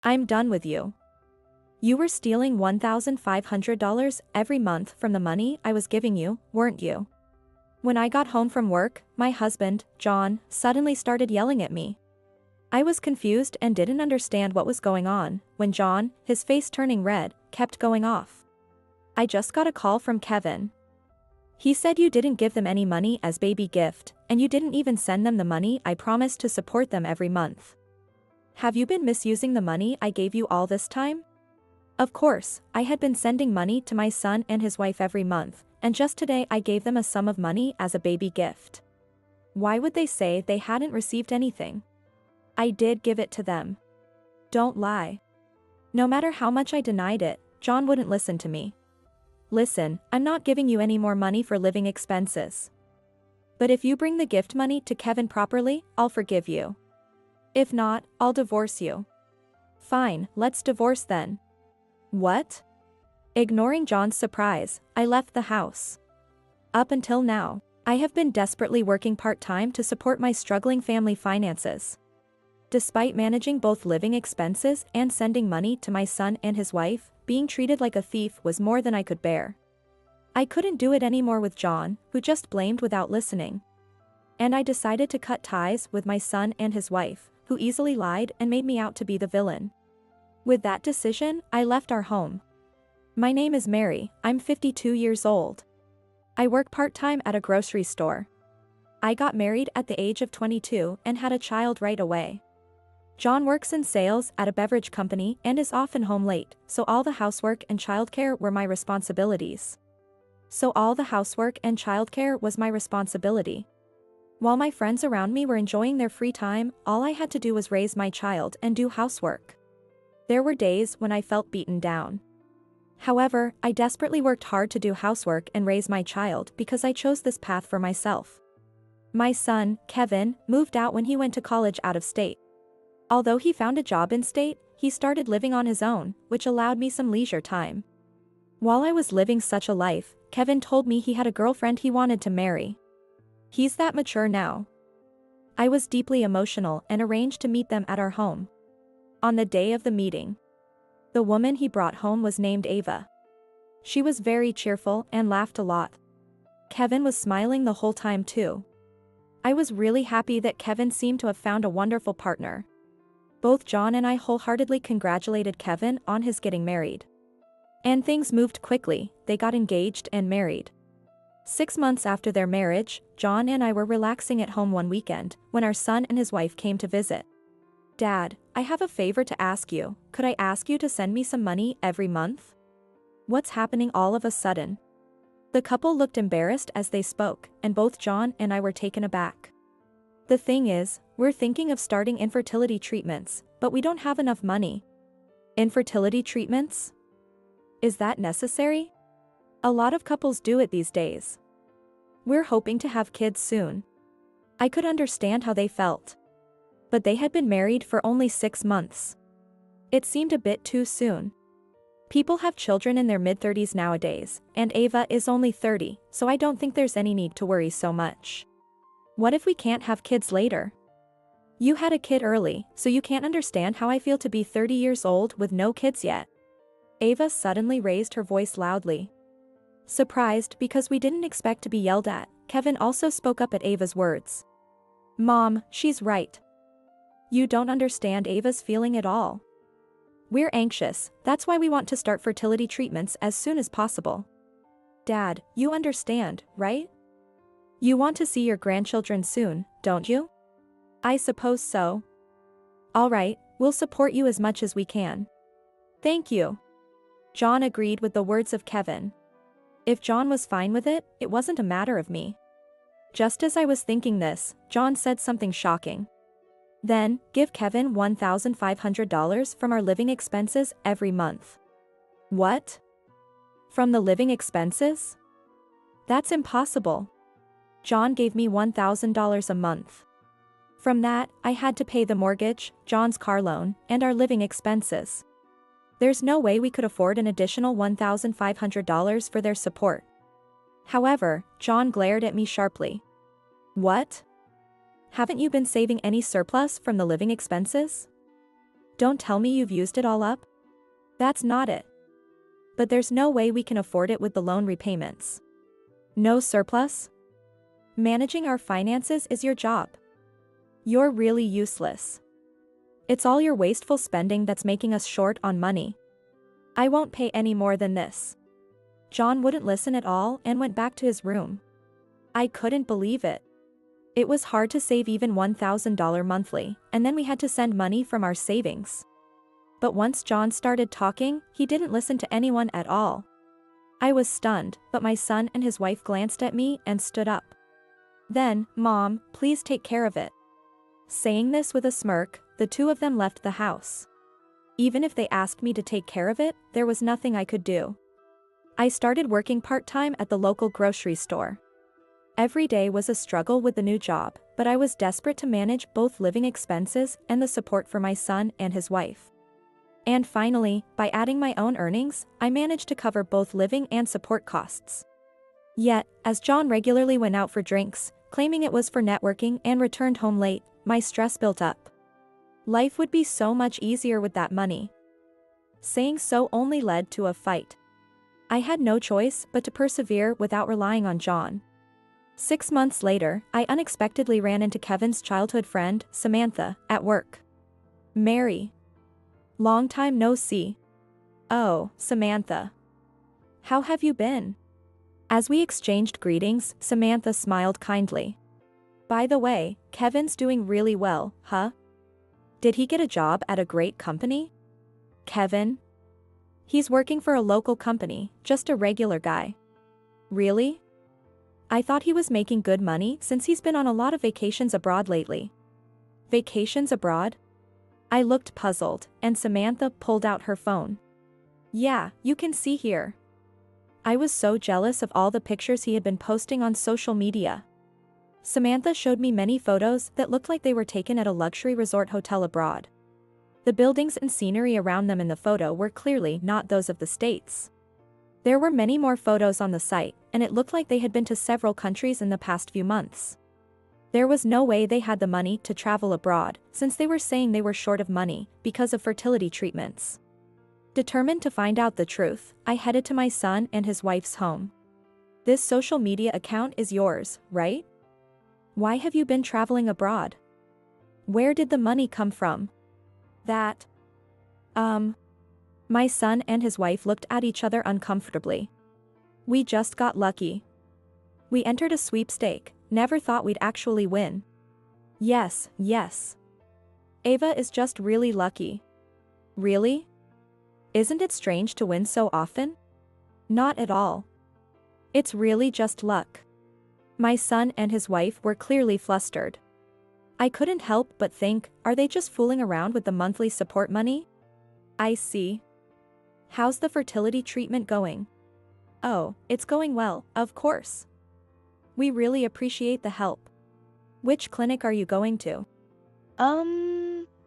I'm done with you. You were stealing $1,500 every month from the money I was giving you, weren't you? When I got home from work, my husband, John, suddenly started yelling at me. I was confused and didn't understand what was going on, when John, his face turning red, kept going off. I just got a call from Kevin. He said you didn't give them any money as baby gift, and you didn't even send them the money I promised to support them every month. Have you been misusing the money I gave you all this time? Of course, I had been sending money to my son and his wife every month, and just today I gave them a sum of money as a baby gift. Why would they say they hadn't received anything? I did give it to them. Don't lie. No matter how much I denied it, John wouldn't listen to me. Listen, I'm not giving you any more money for living expenses. But if you bring the gift money to Kevin properly, I'll forgive you. If not, I'll divorce you. Fine, let's divorce then. What? Ignoring John's surprise, I left the house. Up until now, I have been desperately working part-time to support my struggling family finances. Despite managing both living expenses and sending money to my son and his wife, being treated like a thief was more than I could bear. I couldn't do it anymore with John, who just blamed without listening. And I decided to cut ties with my son and his wife, who easily lied and made me out to be the villain. With that decision, I left our home. My name is Mary, I'm 52 years old. I work part-time at a grocery store. I got married at the age of 22 and had a child right away. John works in sales at a beverage company and is often home late, so all the housework and childcare were my responsibilities. While my friends around me were enjoying their free time, all I had to do was raise my child and do housework. There were days when I felt beaten down. However, I desperately worked hard to do housework and raise my child because I chose this path for myself. My son, Kevin, moved out when he went to college out of state. Although he found a job in state, he started living on his own, which allowed me some leisure time. While I was living such a life, Kevin told me he had a girlfriend he wanted to marry. He's that mature now. I was deeply emotional and arranged to meet them at our home. On the day of the meeting, the woman he brought home was named Ava. She was very cheerful and laughed a lot. Kevin was smiling the whole time too. I was really happy that Kevin seemed to have found a wonderful partner. Both John and I wholeheartedly congratulated Kevin on his getting married. And things moved quickly, they got engaged and married. 6 months after their marriage, John and I were relaxing at home one weekend, when our son and his wife came to visit. Dad, I have a favor to ask you, could I ask you to send me some money every month? What's happening all of a sudden? The couple looked embarrassed as they spoke, and both John and I were taken aback. The thing is, we're thinking of starting infertility treatments, but we don't have enough money. Infertility treatments? Is that necessary? A lot of couples do it these days. We're hoping to have kids soon. I could understand how they felt. But they had been married for only 6 months. It seemed a bit too soon. People have children in their mid-30s nowadays, and Ava is only 30, so I don't think there's any need to worry so much. What if we can't have kids later? You had a kid early, so you can't understand how I feel to be 30 years old with no kids yet. Ava suddenly raised her voice loudly. Surprised because we didn't expect to be yelled at, Kevin also spoke up at Ava's words. Mom, she's right. You don't understand Ava's feeling at all. We're anxious, that's why we want to start fertility treatments as soon as possible. Dad, you understand, right? You want to see your grandchildren soon, don't you? I suppose so. All right, we'll support you as much as we can. Thank you. John agreed with the words of Kevin. If John was fine with it, it wasn't a matter of me. Just as I was thinking this, John said something shocking. Then, give Kevin $1,500 from our living expenses every month. What? From the living expenses? That's impossible. John gave me $1,000 a month. From that, I had to pay the mortgage, John's car loan, and our living expenses. There's no way we could afford an additional $1,500 for their support. However, John glared at me sharply. What? Haven't you been saving any surplus from the living expenses? Don't tell me you've used it all up? That's not it. But there's no way we can afford it with the loan repayments. No surplus? Managing our finances is your job. You're really useless. It's all your wasteful spending that's making us short on money. I won't pay any more than this. John wouldn't listen at all and went back to his room. I couldn't believe it. It was hard to save even $1,000 monthly, and then we had to send money from our savings. But once John started talking, he didn't listen to anyone at all. I was stunned, but my son and his wife glanced at me and stood up. Then, Mom, please take care of it. Saying this with a smirk, the two of them left the house. Even if they asked me to take care of it, there was nothing I could do. I started working part-time at the local grocery store. Every day was a struggle with the new job, but I was desperate to manage both living expenses and the support for my son and his wife. And finally, by adding my own earnings, I managed to cover both living and support costs. Yet, as John regularly went out for drinks, claiming it was for networking and returned home late, my stress built up. Life would be so much easier with that money. Saying so only led to a fight. I had no choice but to persevere without relying on John. 6 months later, I unexpectedly ran into Kevin's childhood friend, Samantha, at work. Mary. Long time no see. Oh, Samantha. How have you been? As we exchanged greetings, Samantha smiled kindly. By the way, Kevin's doing really well, huh? Did he get a job at a great company? Kevin? He's working for a local company, just a regular guy. Really? I thought he was making good money since he's been on a lot of vacations abroad lately. Vacations abroad? I looked puzzled, and Samantha pulled out her phone. Yeah, you can see here. I was so jealous of all the pictures he had been posting on social media. Samantha showed me many photos that looked like they were taken at a luxury resort hotel abroad. The buildings and scenery around them in the photo were clearly not those of the States. There were many more photos on the site, and it looked like they had been to several countries in the past few months. There was no way they had the money to travel abroad, since they were saying they were short of money because of fertility treatments. Determined to find out the truth, I headed to my son and his wife's home. This social media account is yours, right? Why have you been traveling abroad? Where did the money come from? That. My son and his wife looked at each other uncomfortably. We just got lucky. We entered a sweepstake, never thought we'd actually win. Yes. Ava is just really lucky. Really? Isn't it strange to win so often? Not at all. It's really just luck. My son and his wife were clearly flustered. I couldn't help but think, are they just fooling around with the monthly support money? I see. How's the fertility treatment going? Oh, it's going well, of course. We really appreciate the help. Which clinic are you going to?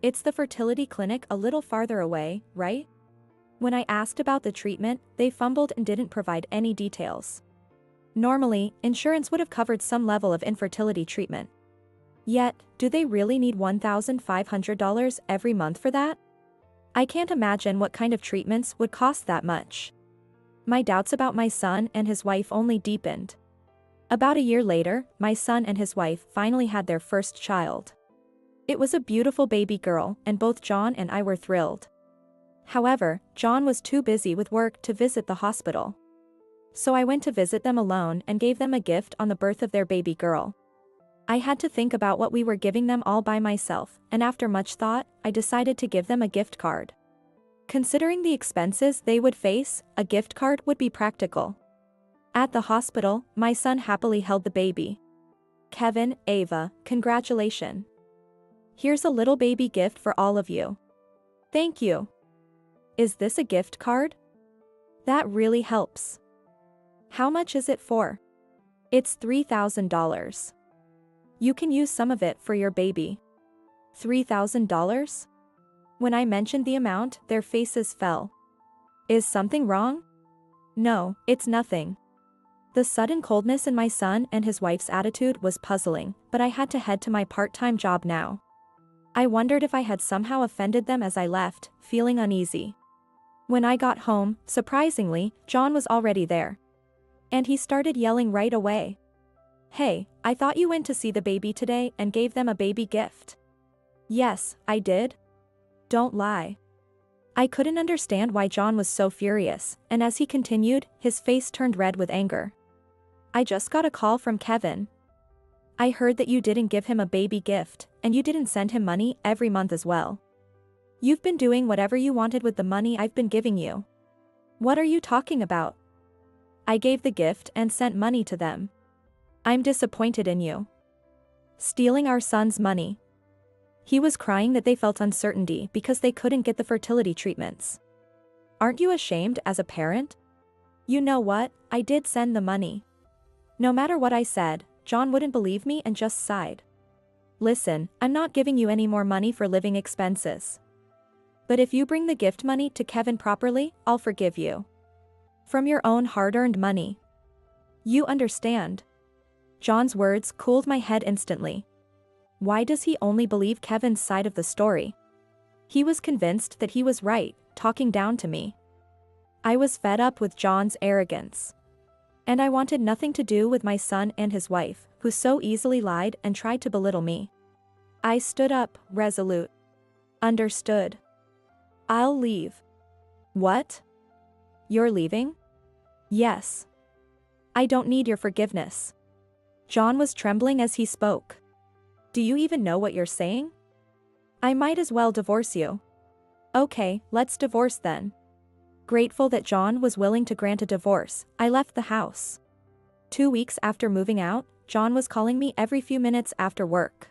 It's the fertility clinic a little farther away, right? When I asked about the treatment, they fumbled and didn't provide any details. Normally, insurance would have covered some level of infertility treatment. Yet, do they really need $1,500 every month for that? I can't imagine what kind of treatments would cost that much. My doubts about my son and his wife only deepened. About a year later, my son and his wife finally had their first child. It was a beautiful baby girl, and both John and I were thrilled. However, John was too busy with work to visit the hospital. So I went to visit them alone and gave them a gift on the birth of their baby girl. I had to think about what we were giving them all by myself, and after much thought, I decided to give them a gift card. Considering the expenses they would face, a gift card would be practical. At the hospital, my son happily held the baby. Kevin, Ava, congratulations. Here's a little baby gift for all of you. Thank you. Is this a gift card? That really helps. How much is it for? It's $3,000. You can use some of it for your baby. $3,000? When I mentioned the amount, their faces fell. Is something wrong? No, it's nothing. The sudden coldness in my son and his wife's attitude was puzzling, but I had to head to my part-time job now. I wondered if I had somehow offended them as I left, feeling uneasy. When I got home, surprisingly, John was already there. And he started yelling right away. "Hey, I thought you went to see the baby today and gave them a baby gift." "Yes, I did." "Don't lie." I couldn't understand why John was so furious, and as he continued, his face turned red with anger. "I just got a call from Kevin. I heard that you didn't give him a baby gift, and you didn't send him money every month as well. You've been doing whatever you wanted with the money I've been giving you." "What are you talking about?" "I gave the gift and sent money to them. I'm disappointed in you. Stealing our son's money." He was crying that they felt uncertainty because they couldn't get the fertility treatments. "Aren't you ashamed as a parent?" "You know what, I did send the money." No matter what I said, John wouldn't believe me and just sighed. "Listen, I'm not giving you any more money for living expenses. But if you bring the gift money to Kevin properly, I'll forgive you. From your own hard-earned money. You understand?" John's words cooled my head instantly. Why does he only believe Kevin's side of the story? He was convinced that he was right, talking down to me. I was fed up with John's arrogance. And I wanted nothing to do with my son and his wife, who so easily lied and tried to belittle me. I stood up, resolute. "Understood. I'll leave." "What? You're leaving?" "Yes. I don't need your forgiveness." John was trembling as he spoke. "Do you even know what you're saying? I might as well divorce you." "Okay, let's divorce then." Grateful that John was willing to grant a divorce, I left the house. 2 weeks after moving out, John was calling me every few minutes after work.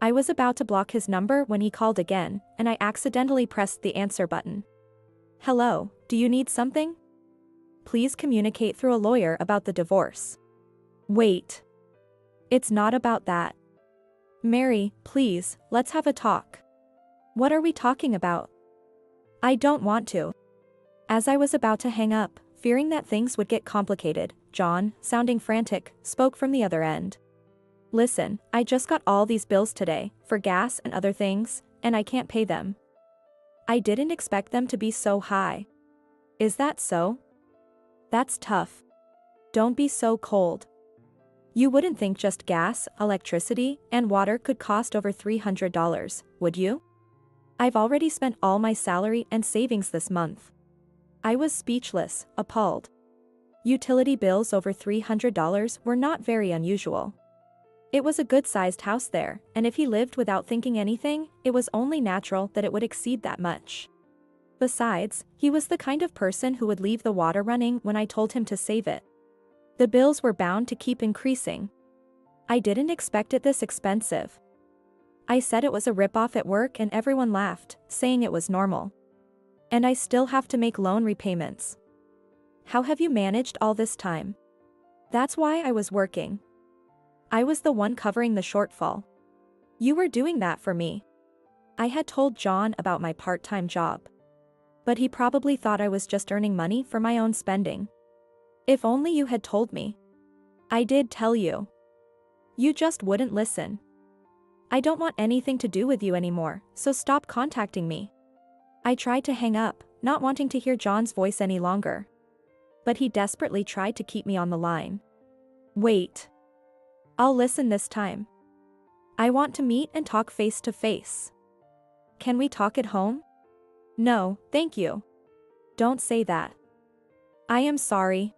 I was about to block his number when he called again, and I accidentally pressed the answer button. "Hello, do you need something? Please communicate through a lawyer about the divorce." "Wait. It's not about that. Mary, please, let's have a talk." "What are we talking about?" "I don't want to." As I was about to hang up, fearing that things would get complicated, John, sounding frantic, spoke from the other end. "Listen, I just got all these bills today, for gas and other things, and I can't pay them. I didn't expect them to be so high." "Is that so?" "That's tough. Don't be so cold. You wouldn't think just gas, electricity, and water could cost over $300, would you? I've already spent all my salary and savings this month." I was speechless, appalled. Utility bills over $300 were not very unusual. It was a good-sized house there, and if he lived without thinking anything, it was only natural that it would exceed that much. Besides, he was the kind of person who would leave the water running when I told him to save it. The bills were bound to keep increasing. I didn't expect it this expensive. I said it was a rip-off at work and everyone laughed, saying it was normal. And I still have to make loan repayments. "How have you managed all this time?" "That's why I was working. I was the one covering the shortfall." "You were doing that for me." I had told John about my part-time job. But he probably thought I was just earning money for my own spending. "If only you had told me." "I did tell you. You just wouldn't listen." "I don't want anything to do with you anymore, so stop contacting me." I tried to hang up, not wanting to hear John's voice any longer. But he desperately tried to keep me on the line. "Wait. I'll listen this time. I want to meet and talk face to face." "Can we talk at home?" "No, thank you." "Don't say that." "I am sorry.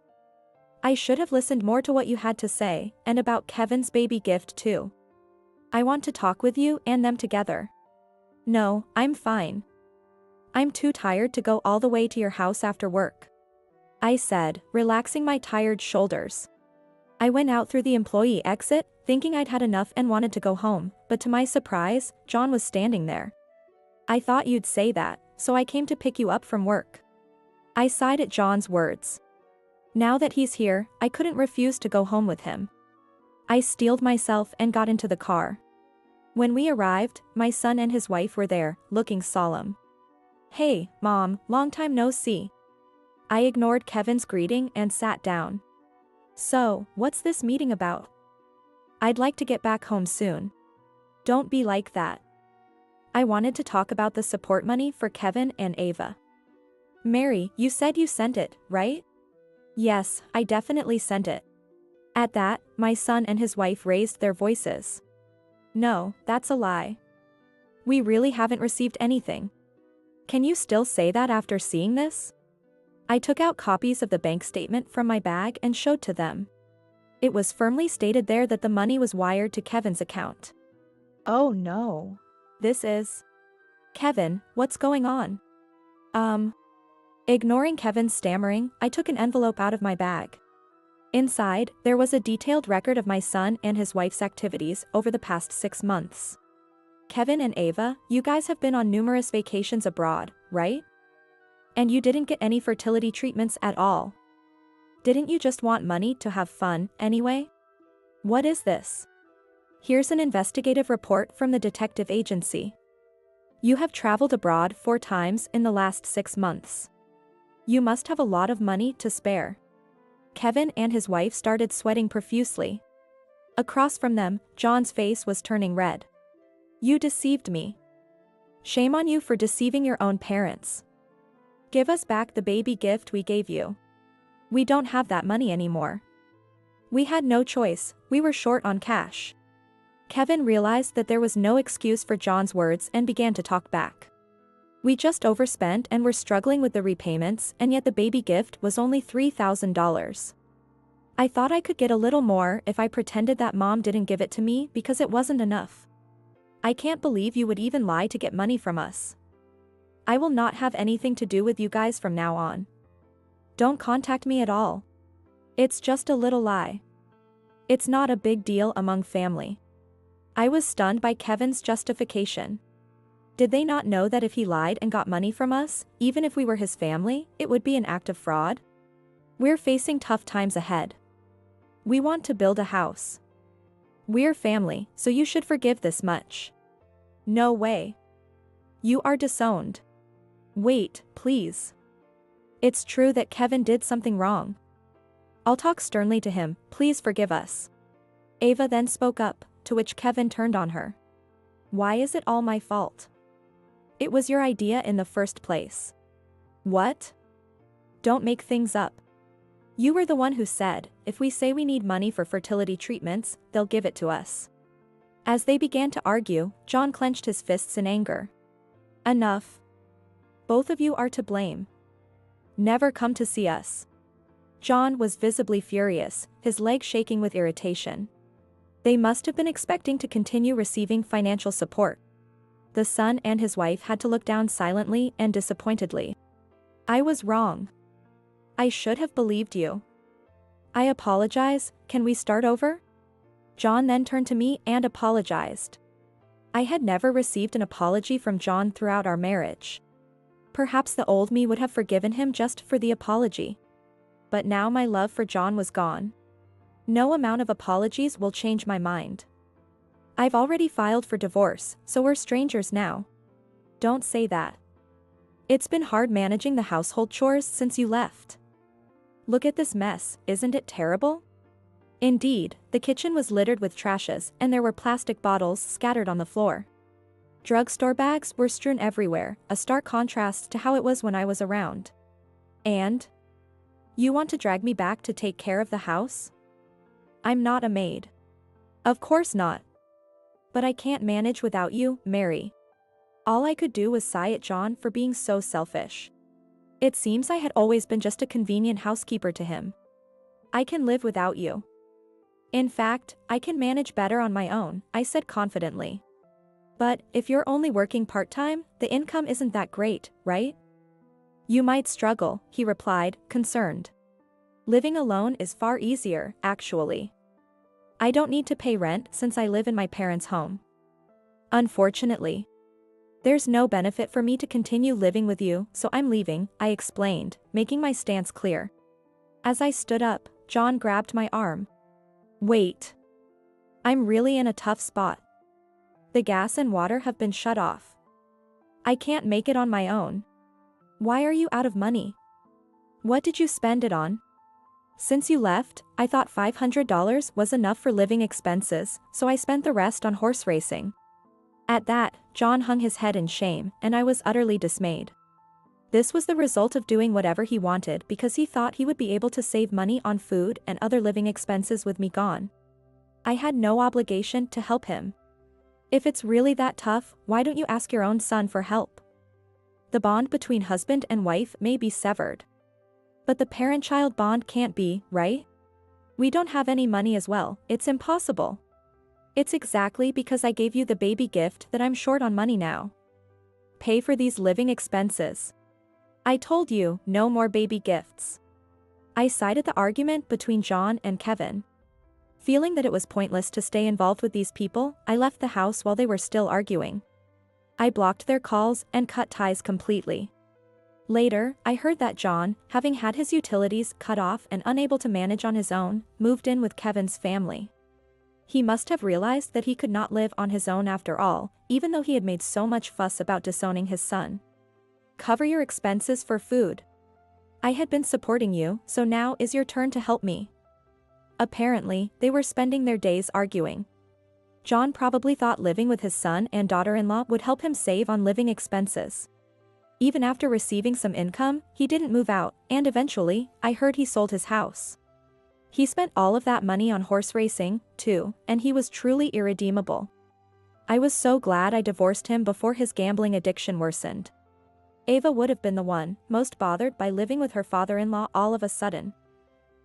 I should have listened more to what you had to say, and about Kevin's baby gift too. I want to talk with you and them together." "No, I'm fine. I'm too tired to go all the way to your house after work," I said, relaxing my tired shoulders. I went out through the employee exit, thinking I'd had enough and wanted to go home, but to my surprise, John was standing there. "I thought you'd say that, so I came to pick you up from work." I sighed at John's words. Now that he's here, I couldn't refuse to go home with him. I steeled myself and got into the car. When we arrived, my son and his wife were there, looking solemn. "Hey, Mom, long time no see." I ignored Kevin's greeting and sat down. "So, what's this meeting about?" "I'd like to get back home soon." "Don't be like that. I wanted to talk about the support money for Kevin and Ava. Mary, you said you sent it, right? Yes, I definitely sent it. At that, my son and his wife raised their voices. No, that's a lie. We really haven't received anything. Can you still say that after seeing this? I took out copies of the bank statement from my bag and showed to them. It was firmly stated there that the money was wired to Kevin's account. Oh no. This is... Kevin, what's going on? Ignoring Kevin's stammering, I took an envelope out of my bag. Inside, there was a detailed record of my son and his wife's activities over the past 6 months. Kevin and Ava, you guys have been on numerous vacations abroad, right? And you didn't get any fertility treatments at all. Didn't you just want money to have fun, anyway? What is this? Here's an investigative report from the detective agency. You have traveled abroad 4 times in the last 6 months. You must have a lot of money to spare. Kevin and his wife started sweating profusely. Across from them, John's face was turning red. You deceived me. Shame on you for deceiving your own parents. Give us back the baby gift we gave you. We don't have that money anymore. We had no choice, we were short on cash. Kevin realized that there was no excuse for John's words and began to talk back. We just overspent and were struggling with the repayments, and yet the baby gift was only $3,000. I thought I could get a little more if I pretended that mom didn't give it to me because it wasn't enough. I can't believe you would even lie to get money from us. I will not have anything to do with you guys from now on. Don't contact me at all. It's just a little lie. It's not a big deal among family. I was stunned by Kevin's justification. Did they not know that if he lied and got money from us, even if we were his family, it would be an act of fraud? We're facing tough times ahead. We want to build a house. We're family, so you should forgive this much. No way. You are disowned. Wait, please. It's true that Kevin did something wrong. I'll talk sternly to him, please forgive us. Ava then spoke up, to which Kevin turned on her. Why is it all my fault? It was your idea in the first place. What? Don't make things up. You were the one who said, if we say we need money for fertility treatments, they'll give it to us. As they began to argue, John clenched his fists in anger. Enough. Both of you are to blame. Never come to see us. John was visibly furious, his legs shaking with irritation. They must have been expecting to continue receiving financial support. The son and his wife had to look down silently and disappointedly. I was wrong. I should have believed you. I apologize, can we start over? John then turned to me and apologized. I had never received an apology from John throughout our marriage. Perhaps the old me would have forgiven him just for the apology. But now my love for John was gone. No amount of apologies will change my mind. I've already filed for divorce, so we're strangers now. Don't say that. It's been hard managing the household chores since you left. Look at this mess, isn't it terrible? Indeed, the kitchen was littered with trashes and there were plastic bottles scattered on the floor. Drugstore bags were strewn everywhere, a stark contrast to how it was when I was around. And? You want to drag me back to take care of the house? I'm not a maid. Of course not. But I can't manage without you, Mary. All I could do was sigh at John for being so selfish. It seems I had always been just a convenient housekeeper to him. I can live without you. In fact, I can manage better on my own, I said confidently. But, if you're only working part-time, the income isn't that great, right? You might struggle, he replied, concerned. Living alone is far easier, actually. I don't need to pay rent since I live in my parents' home. Unfortunately. There's no benefit for me to continue living with you, so I'm leaving, I explained, making my stance clear. As I stood up, John grabbed my arm. Wait. I'm really in a tough spot. The gas and water have been shut off. I can't make it on my own. Why are you out of money? What did you spend it on? Since you left, I thought $500 was enough for living expenses, so I spent the rest on horse racing. At that, John hung his head in shame, and I was utterly dismayed. This was the result of doing whatever he wanted because he thought he would be able to save money on food and other living expenses with me gone. I had no obligation to help him. If it's really that tough, why don't you ask your own son for help? The bond between husband and wife may be severed. But the parent-child bond can't be, right? We don't have any money as well, it's impossible. It's exactly because I gave you the baby gift that I'm short on money now. Pay for these living expenses. I told you, no more baby gifts. I sided the argument between John and Kevin. Feeling that it was pointless to stay involved with these people, I left the house while they were still arguing. I blocked their calls and cut ties completely. Later, I heard that John, having had his utilities cut off and unable to manage on his own, moved in with Kevin's family. He must have realized that he could not live on his own after all, even though he had made so much fuss about disowning his son. Cover your expenses for food. I had been supporting you, so now is your turn to help me. Apparently, they were spending their days arguing. John probably thought living with his son and daughter-in-law would help him save on living expenses. Even after receiving some income, he didn't move out, and eventually, I heard he sold his house. He spent all of that money on horse racing, too, and he was truly irredeemable. I was so glad I divorced him before his gambling addiction worsened. Ava would have been the one, most bothered by living with her father-in-law all of a sudden.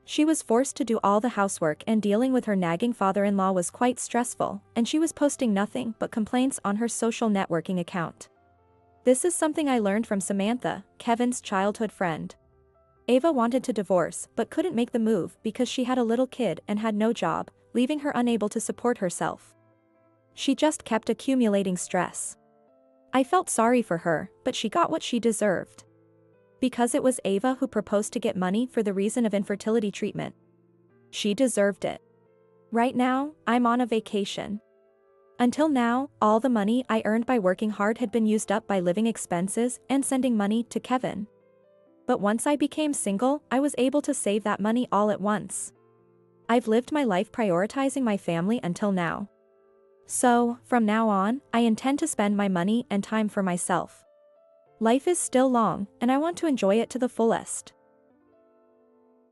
She was forced to do all the housework and dealing with her nagging father-in-law was quite stressful, and she was posting nothing but complaints on her social networking account. This is something I learned from Samantha, Kevin's childhood friend. Ava wanted to divorce but couldn't make the move because she had a little kid and had no job, leaving her unable to support herself. She just kept accumulating stress. I felt sorry for her, but she got what she deserved. Because it was Ava who proposed to get money for the reason of infertility treatment. She deserved it. Right now, I'm on a vacation. Until now, all the money I earned by working hard had been used up by living expenses and sending money to Kevin. But once I became single, I was able to save that money all at once. I've lived my life prioritizing my family until now. So, from now on, I intend to spend my money and time for myself. Life is still long, and I want to enjoy it to the fullest.